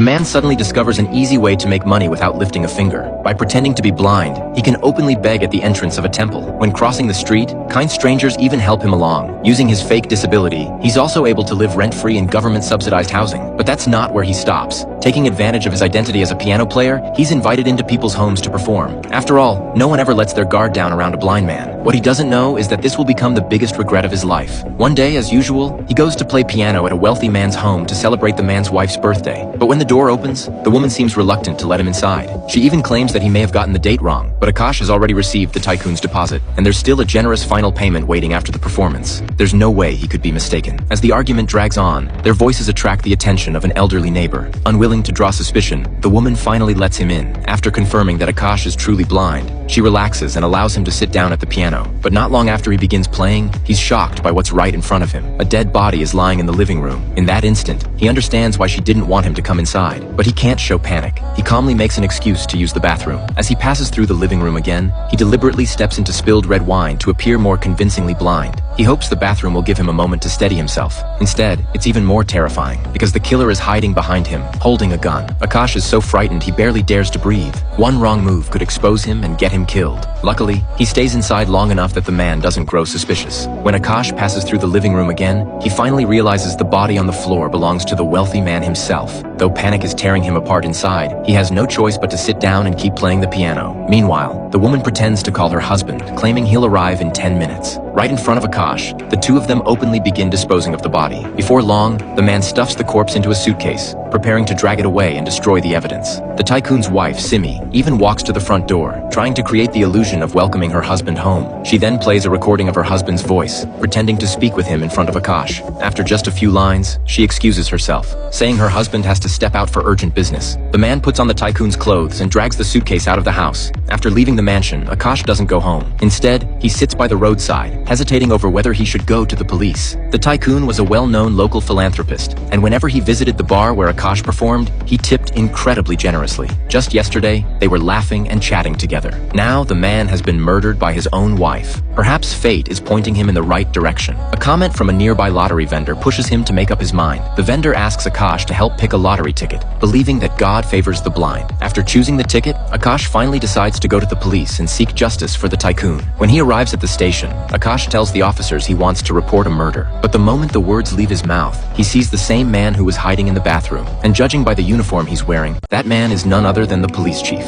A man suddenly discovers an easy way to make money without lifting a finger. By pretending to be blind, he can openly beg at the entrance of a temple. When crossing the street, kind strangers even help him along. Using his fake disability, he's also able to live rent-free in government-subsidized housing. But that's not where he stops. Taking advantage of his identity as a piano player, he's invited into people's homes to perform. After all, no one ever lets their guard down around a blind man. What he doesn't know is that this will become the biggest regret of his life. One day, as usual, he goes to play piano at a wealthy man's home to celebrate the man's wife's birthday. But when the door opens, the woman seems reluctant to let him inside. She even claims that he may have gotten the date wrong, but Akash has already received the tycoon's deposit, and there's still a generous final payment waiting after the performance. There's no way he could be mistaken. As the argument drags on, their voices attract the attention of an elderly neighbor. Unwilling to draw suspicion, the woman finally lets him in. After confirming that Akash is truly blind, she relaxes and allows him to sit down at the piano. But not long after he begins playing, he's shocked by what's right in front of him. A dead body is lying in the living room. In that instant, he understands why she didn't want him to come inside. But he can't show panic. He calmly makes an excuse to use the bathroom. As he passes through the living room again, he deliberately steps into spilled red wine to appear more convincingly blind. He hopes the bathroom will give him a moment to steady himself. Instead, it's even more terrifying, because the killer is hiding behind him, holding a gun. Akash is so frightened he barely dares to breathe. One wrong move could expose him and get him killed. Luckily, he stays inside long enough that the man doesn't grow suspicious. When Akash passes through the living room again, he finally realizes the body on the floor belongs to the wealthy man himself. Though panic is tearing him apart inside, he has no choice but to sit down and keep playing the piano. Meanwhile, the woman pretends to call her husband, claiming he'll arrive in 10 minutes. Right in front of Akash, the two of them openly begin disposing of the body. Before long, the man stuffs the corpse into a suitcase, preparing to drag it away and destroy the evidence. The tycoon's wife, Simi, even walks to the front door, trying to create the illusion of welcoming her husband home. She then plays a recording of her husband's voice, pretending to speak with him in front of Akash. After just a few lines, she excuses herself, saying her husband has to step out for urgent business. The man puts on the tycoon's clothes and drags the suitcase out of the house. After leaving the mansion, Akash doesn't go home. Instead, he sits by the roadside, hesitating over whether he should go to the police. The tycoon was a well-known local philanthropist, and whenever he visited the bar where Akash performed, he tipped incredibly generously. Just yesterday, they were laughing and chatting together. Now, the man has been murdered by his own wife. Perhaps fate is pointing him in the right direction. A comment from a nearby lottery vendor pushes him to make up his mind. The vendor asks Akash to help pick a lottery ticket, believing that God favors the blind. After choosing the ticket, Akash finally decides to go to the police and seek justice for the tycoon. When he arrives at the station, Akash tells the officers he wants to report a murder. But the moment the words leave his mouth, he sees the same man who was hiding in the bathroom. And judging by the uniform he's wearing, that man is none other than the police chief.